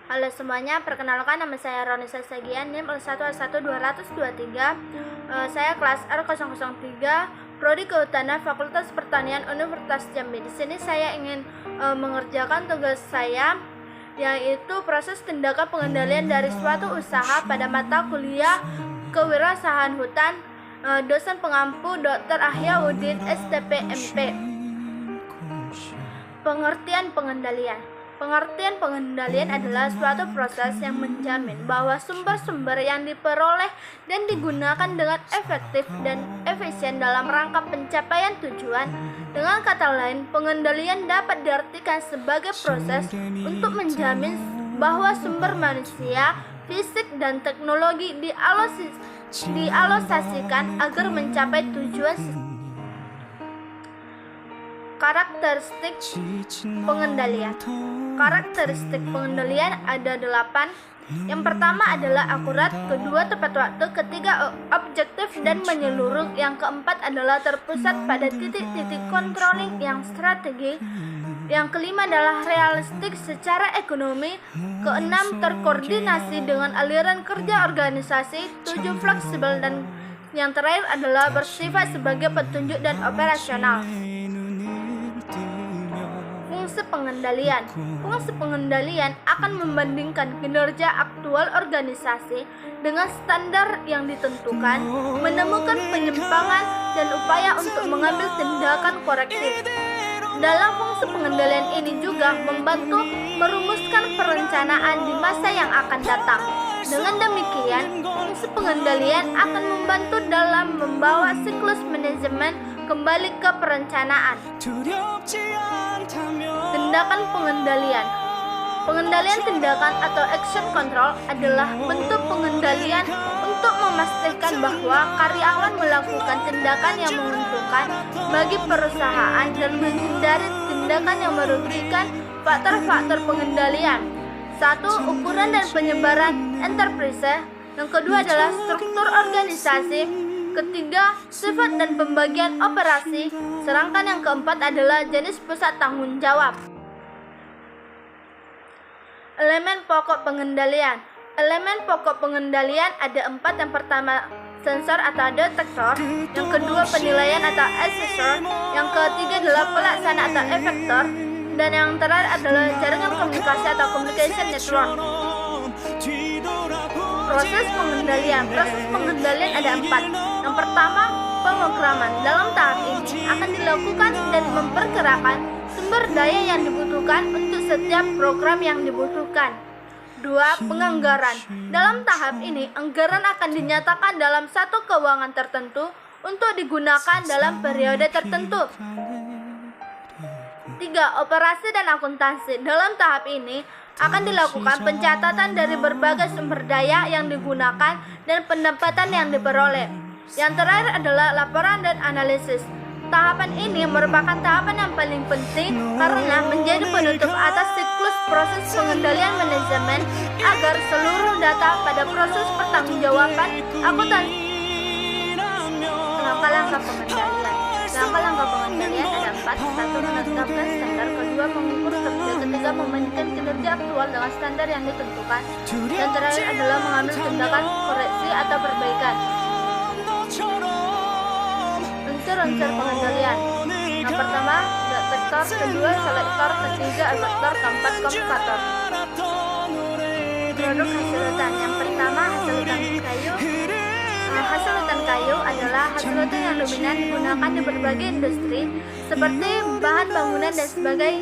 Halo semuanya, perkenalkan nama saya Ronisa Sagian, NIM 11223. Saya kelas R003, Prodi Kehutanan, Fakultas Pertanian, Universitas Jambi. Di sini saya ingin mengerjakan tugas saya, yaitu proses tindakan pengendalian dari suatu usaha pada mata kuliah Kewirausahaan Hutan, dosen pengampu Dr. Ahya Udin, STP MP. Pengertian pengendalian. Pengertian pengendalian adalah suatu proses yang menjamin bahwa sumber-sumber yang diperoleh dan digunakan dengan efektif dan efisien dalam rangka pencapaian tujuan. Dengan kata lain, pengendalian dapat diartikan sebagai proses untuk menjamin bahwa sumber manusia, fisik, dan teknologi dialokasikan agar mencapai tujuan. Karakteristik pengendalian. Karakteristik pengendalian ada 8. Yang pertama adalah akurat, kedua tepat waktu, ketiga objektif dan menyeluruh, yang keempat adalah terpusat pada titik-titik controlling yang strategi, yang kelima adalah realistik secara ekonomi, keenam terkoordinasi dengan aliran kerja organisasi, 7 fleksibel, dan yang terakhir adalah bersifat sebagai petunjuk dan operasional. Fungsi pengendalian. Fungsi pengendalian akan membandingkan kinerja aktual organisasi dengan standar yang ditentukan, menemukan penyimpangan dan upaya untuk mengambil tindakan korektif. Dalam fungsi pengendalian ini juga membantu merumuskan perencanaan di masa yang akan datang. Dengan demikian, fungsi pengendalian akan membantu dalam membawa siklus manajemen kembali ke perencanaan. Tindakan pengendalian. Pengendalian tindakan atau action control adalah bentuk pengendalian untuk memastikan bahwa karyawan melakukan tindakan yang menguntungkan bagi perusahaan dan menghindari tindakan yang merugikan. Faktor-faktor pengendalian. 1. Ukuran dan penyebaran enterprise. Yang kedua adalah struktur organisasi. Ketiga, sifat dan pembagian operasi. Sedangkan yang keempat adalah jenis pusat tanggung jawab. Elemen pokok pengendalian. Elemen pokok pengendalian ada 4. Yang pertama, sensor atau detektor. Yang kedua, penilaian atau assessor. Yang ketiga adalah pelaksana atau efektor. Dan yang terakhir adalah jaringan komunikasi atau communication network. Proses pengendalian. Proses pengendalian ada 4. Yang pertama, pemrograman. Dalam tahap ini akan dilakukan dan memperkirakan sumber daya yang dibutuhkan untuk setiap program yang dibutuhkan. 2. Penganggaran. Dalam tahap ini, anggaran akan dinyatakan dalam satu keuangan tertentu untuk digunakan dalam periode tertentu. 3. Operasi dan akuntansi. Dalam tahap ini akan dilakukan pencatatan dari berbagai sumber daya yang digunakan dan pendapatan yang diperoleh. Yang terakhir adalah laporan dan analisis. Tahapan ini merupakan tahapan yang paling penting karena menjadi penutup atas siklus proses pengendalian manajemen agar seluruh data pada proses pertanggungjawaban akuntansi. Langkah-langkah pengendalian. Langkah-langkah pengendalian ada 4. 1. Menetapkan standar. Kedua, mengukur kerja. Ketiga, membandingkan kinerja aktual dengan standar yang ditentukan. Dan terakhir adalah mengambil tindakan koreksi atau perbaikan. Unsur-unsur pengendalian. Yang pertama, detektor. Kedua, selektor. Ketiga, efektor. Keempat, komutator. Produk hasil hutan. Yang pertama, hasil hutan kayu. Hasil hutan kayu adalah hasil hutan yang dominan digunakan di berbagai industri seperti bahan bangunan dan sebagai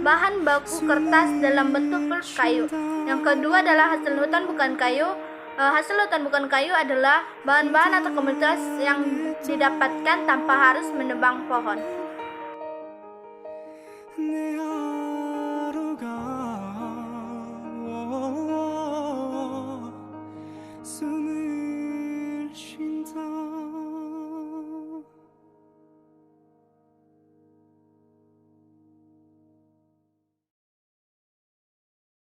bahan baku kertas dalam bentuk pulp kayu. Yang kedua adalah hasil hutan bukan kayu. Hasil hutan bukan kayu adalah bahan-bahan atau komoditas yang didapatkan tanpa harus menebang pohon. 숨을